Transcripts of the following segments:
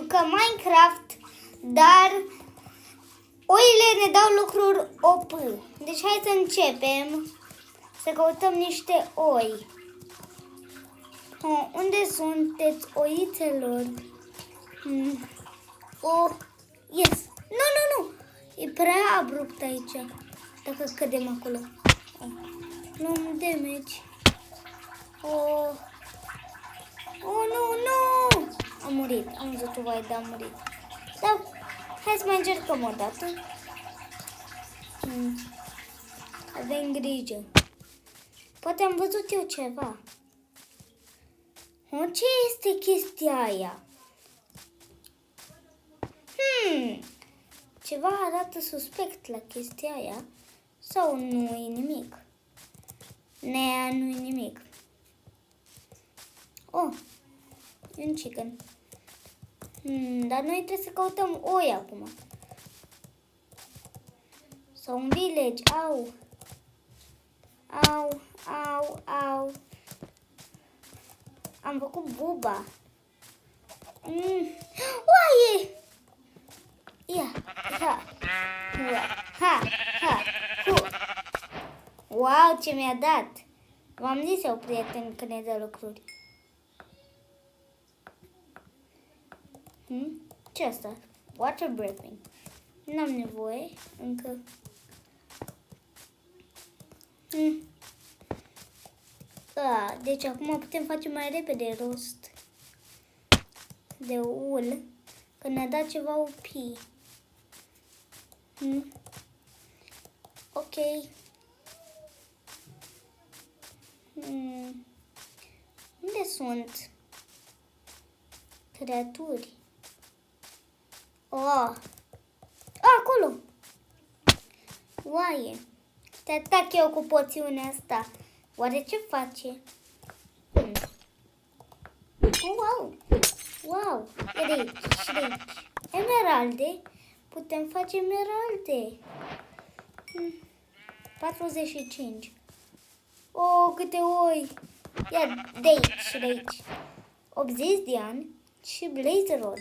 jucăm Minecraft, dar oile ne dau lucruri OP. Deci hai să începem să căutăm niște oi. Unde sunteți, oițelor? Oh, yes! Nu! E prea abrupt aici. Dacă cădem acolo. Luăm damage. Oh, nu! Am murit. Am văzut o vai, dar am murit. Dar hai să mai încercăm o dată. Avem grijă. Poate am văzut eu ceva. Ce este chestia aia? Ceva arată suspect la chestia aia. Sau nu e nimic? Nu e nimic. Oh, e un chicken. Dar noi trebuie să căutăm oi acum. Sau un village. Au. Am făcut buba. Oaie! Ia! Ha! Wow, ce mi-a dat! V-am zis eu, prieten, că ne dă lucruri. Ce asta? Water breathing. N-am nevoie încă. Deci acum putem face mai repede rost de ul, că ne-a dat ceva OP. Ok. Unde sunt creaturi? Acolo! Oaie! Te atac eu cu poțiunea asta. Oare ce face? Wow! E de aici și de aici. Emeralde? Putem face emeralde. 45. Câte oi! Ia de aici și de aici. Obsidian și blaze rod.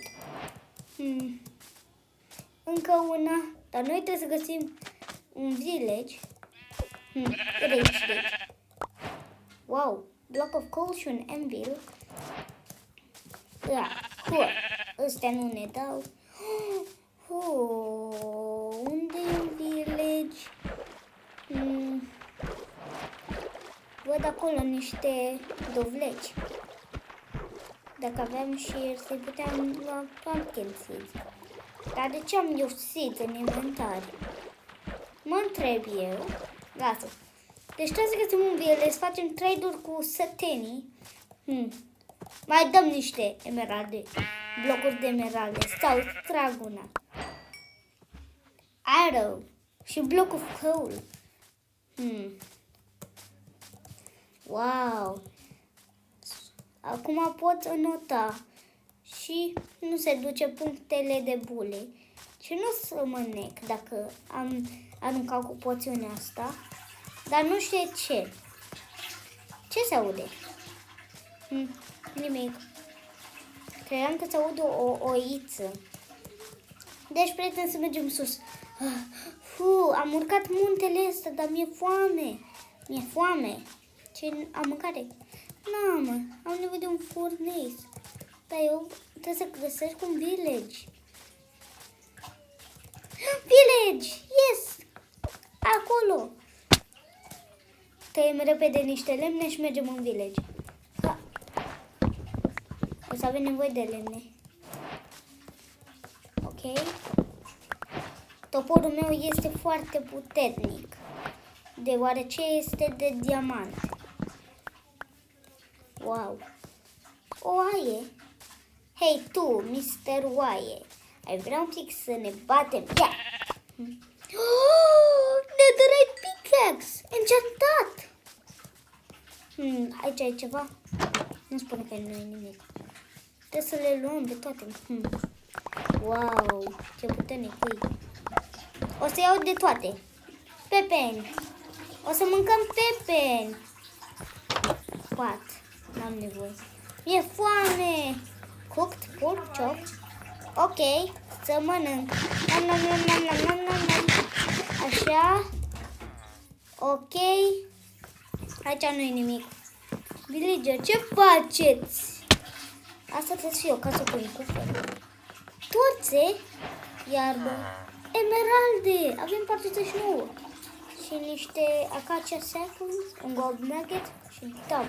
Încă una. Dar noi trebuie să găsim un village. De aici și de aici. Wow! Block of coal și un anvil. Ăstea nu ne dau. Unde e un village? Văd acolo niște dovleci. Dacă aveam și să-i puteam lua pumpkin seeds. Dar de ce am eu seeds în inventar? Mă întreb eu. Lasă. Deci trebuie să găsim un village, să facem trade-uri cu sătenii. Mai dăm niște emeralde. Blocuri de emeralde. Sau trag una. Arrow. Și bloc of coal. Wow. Acum pot înota. Și nu se duce punctele de bule. Și nu să mă nec dacă am aruncat cu poțiunea asta. Dar nu știu ce. Ce se aude? Nimic. Credeam că se aude o oiță. Deci, prieteni, să mergem sus. Am urcat muntele ăsta, dar mi-e foame. Mi-e foame. Ce am mâncare? Am nevoie de un furnace. Dar eu trebuie să găsesc un village. Village! Yes! Acolo! Tăiem repede niște lemne și mergem în village. O să avem nevoie de lemne. Ok. Toporul meu este foarte puternic. Deoarece este de diamant. Wow. O oaie. Hei tu, Mr. Oaie. Ai vrea un pic să ne batem? Ia! Netherite pickaxe! Enchantat! Aici e ceva? Nu spune că nu e nimic. Trebuie să le luăm pe toate. Wow, ce puternic e. O să iau de toate. Pepeni. O să mâncăm pepeni. What? N-am nevoie. Mi-e foame. Cooked pork chop. Ok, să mănânc. Nam, nam, nam, nam, nam, nam, nam, nam. Așa. Ok. Aici nu-i nimic. Villager, ce faceți? Asta trebuie să fie o casă cu un cufăr. Torțe, iarbă, emeralde. Avem 49. Și niște acacia saplings, un gold nugget și tau.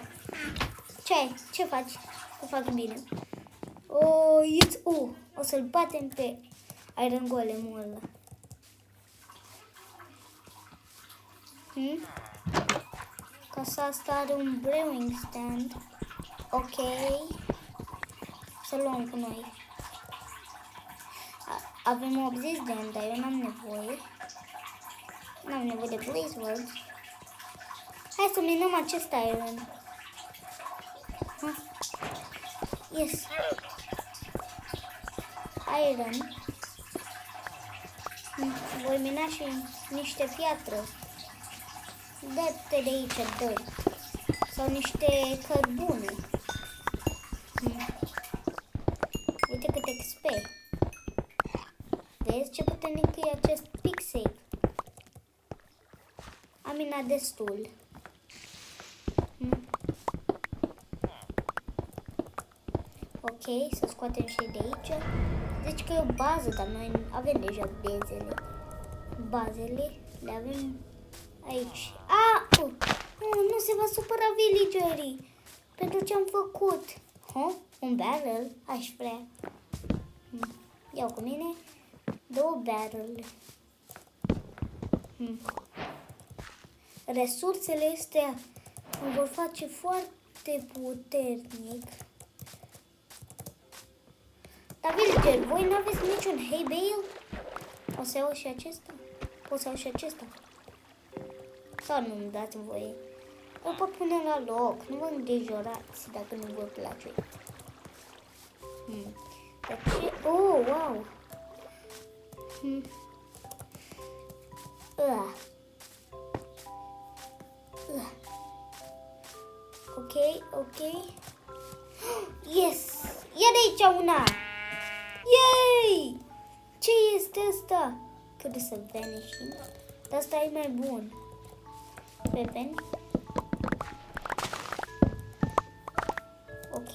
Ce ai? Ce faci? Că fac bine. O să-l batem pe Iron Golem-ul ăla. Casa asta are un brewing stand. Ok. Să luăm cu noi. Avem 80 de ani, dar eu n-am nevoie. N-am nevoie de blaze words. Hai să minăm acest iron. Yes. Iron. Voi mina și niște piatră. Dă-te de aici, dă. Sau niște cărbune. Uite cât XP. Vezi ce puternic e acest pixel? Am minat destul. Ok, să scoatem și de aici. Deci că e o bază, dar noi avem deja bazele le avem aici. Nu se va supăra villagerii pentru ce am făcut. Un barrel? Aș vrea. Iau cu mine 2 barrel. Resursele astea îmi vor face foarte puternic. Dar villager, voi nu aveți niciun hay bale? O să iau și acesta? Pot să iau și acesta? Sau nu-mi dați voie? O pot pune la loc, nu vă îngrijorați dacă nu vă place. Dar ce? Oh, wow! Ok. Yes! Ia de aici una! Yay! Ce este asta? Cât să vanishing? Dar asta e mai bun. Pepen. Ok.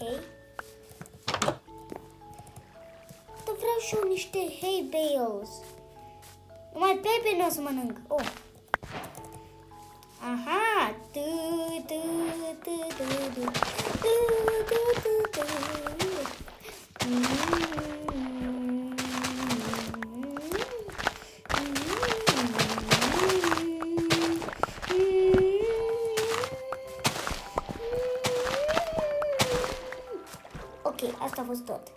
Dar vreau și eu niște hay bales. Numai Pepe nu o să mănânc. Aha! Ok, asta a fost tot.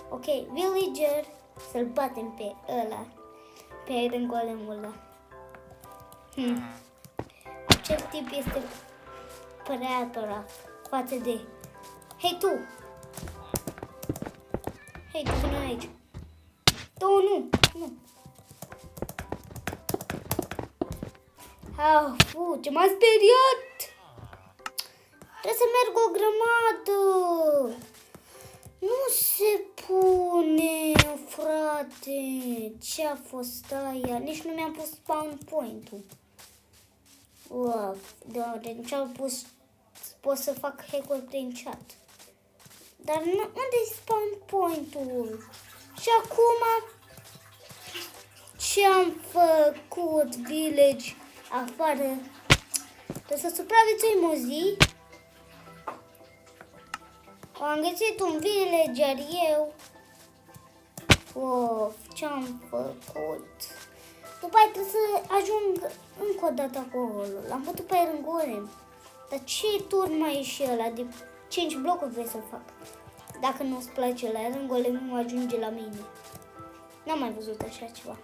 Ok, villager, să-l batem pe ăla. Pe Iron Golem-ul ăla. Acest tip este prea torat față de... Hei tu! Hei tu, vină aici! Tu, nu! Ce m-a speriat! Trebuie să merg o grămadă! Nu se pune, frate! Ce-a fost aia? Nici nu mi-am pus spawn point-ul. Deci am pus, pot să fac hack-uri prin chat. Dar unde-i spawn point-ul? Și acum ce-am făcut? Village afară. Trebuie să supraviețuim o zi. Am găsit un villager eu. Ce-am făcut? După aia trebuie să ajung încă o dată acolo. L-am putut pe Iron Golem. Dar ce turn mai e și ăla? De 5 blocuri vrei să fac. Dacă nu-ți place la Iron Golem, nu ajunge la mine. N-am mai văzut așa ceva.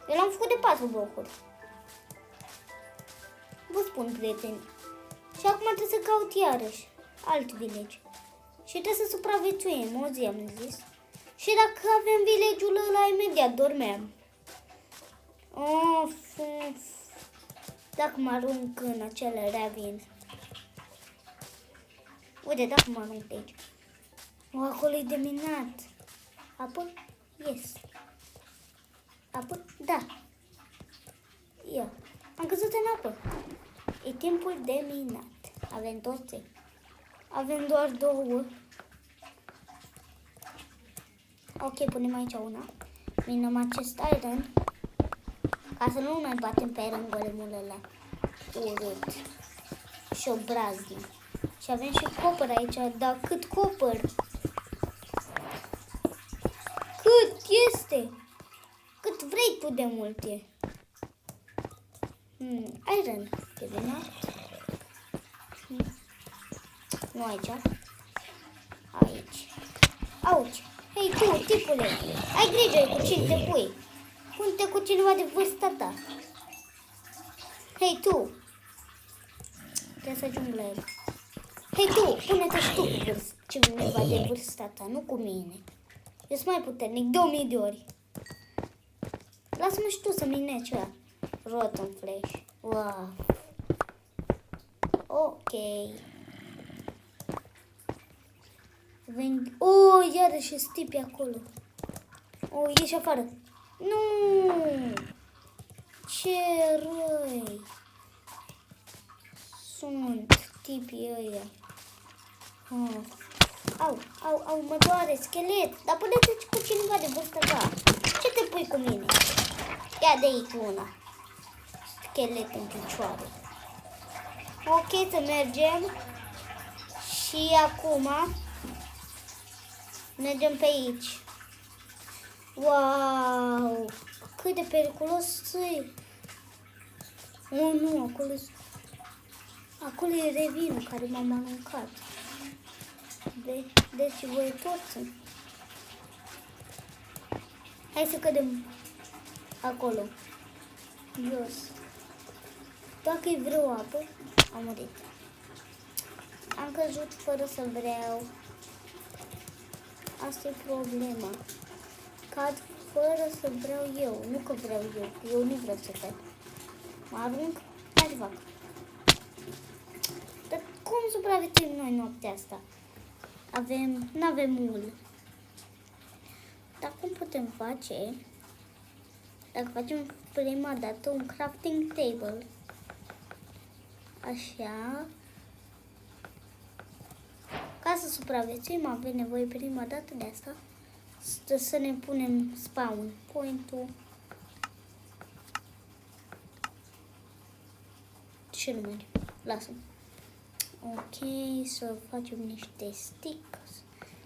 Eu l-am făcut de 4 blocuri. Vă spun, prieteni. Și acum trebuie să caut iarăși alt village. Și trebuie să supraviețuim, o zi am zis. Și dacă avem village-ul ăla, imediat dormeam. Dacă mă arunc în acele ravine. Uite, dacă mă arunc de aici. Acolo e de minat. Apă? Yes. Apă? Da. Ia. Am căzut în apă. E timpul de minat. Avem toți. Avem doar 2. Ok, punem aici una. Minăm acest iron. Ca să nu mai batem pe iron golemul ăla. Urât. Și obraznic. Și avem și copăr aici. Dar cât copăr? Cât este? Cât vrei tu de mult e. Iron. Te vinat? Nu aici. Aici. Auci. Hei tu, tipule. Ai grijă cu cine te pui. Pune-te cu cineva de vârsta ta. Hei tu. Trebuie să ajung la el. Hei tu, pune-te și tu cu cineva de vârsta ta, nu cu mine. Eu sunt mai puternic, 2000 de ori. Lasă-mă și tu să minezi ceva. Rotten Flash. Wow. Ok. Oh, iarăși stipi acolo. Oh, ieși afară. Nu! Ce răi! Sunt tipii ăia. Au, mă doare, schelet. Dar pune-te cu cineva de vârstă ta. Ce te pui cu mine? Ia de aici una. Schelet în picioare. Ok, să mergem. Și acum mergem pe aici. Wow! Cât de periculos e! Oh, nu, acolo e revinul care m-a aruncat. Deci voi toți. Hai să cădem acolo. Jos. Dacă e vreo apă, am murit. Am căzut fără să vreau. Asta e problema. Cad fără să vreau eu. Nu că vreau eu. Eu nu vreau să cad. Mă arunc, hai să fac. Dar cum supraviețuim noi noaptea asta? N-avem ul. Dar cum putem face? Dacă facem prima dată un crafting table. Așa. Ca să supraviețuim avem nevoie prima dată de asta. Să ne punem spawn point-ul. Ce numeri? Lasă-mi. Ok, să facem niște sticks.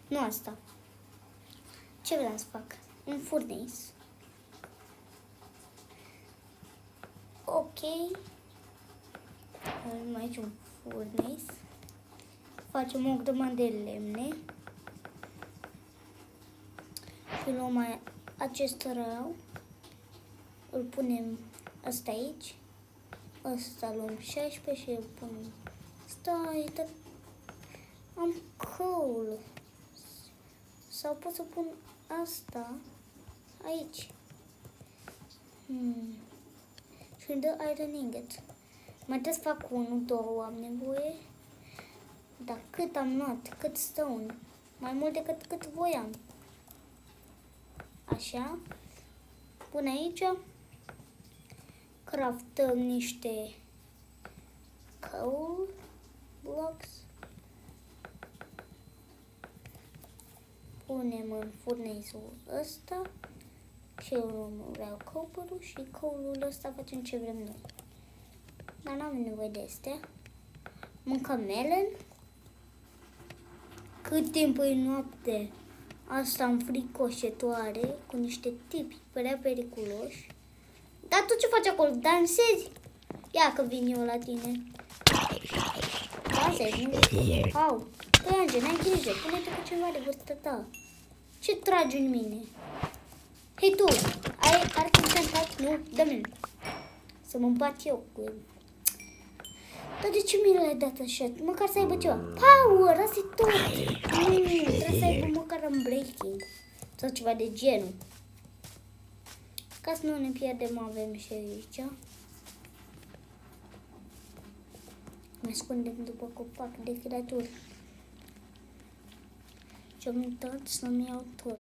Nu asta. Ce vreau să fac? Un furnace. Ok. Avem aici un furnace. Facem o grămadă de lemne. Și luăm acest rău. Îl punem asta aici. Asta luăm 16 și îl punem. Stai, dar am coal. Sau pot să pun asta aici. Și îmi dă iron ingot. Mai trebuie să fac 1, 2 am nevoie. Dar cât am luat? Cât stone? Mai mult decât cât voiam. Așa. Pun aici. Craftăm niște coal blocks. Punem în furnace-ul ăsta. Și eu vreau copperul și coal-ul ăsta facem ce vrem noi. Dar n-am nevoie de astea. Mâncăm melon. Cât timp e noapte, asta înfricoșătoare, cu niște tipi părea periculoși. Dar tu ce faci acolo? Dansezi? Ia că vin eu la tine. Dansezi, nu? Au, Angel, n-ai grijă, pune-te cu ceva de vârstă ta. Ce tragi în mine? Hei tu, ai arc încantat? Nu? Dă-mi. Să mă bat eu cu el. Dar de ce mi l-ai dat așa? Măcar să aibă ceva. Power, asta e tot. Trebuie să aibă măcar un breaking. Sau ceva de genul. Ca să nu ne pierdem, avem și aici. Ne ascundem după copac de creaturi. Și am uitat să-mi iau tot.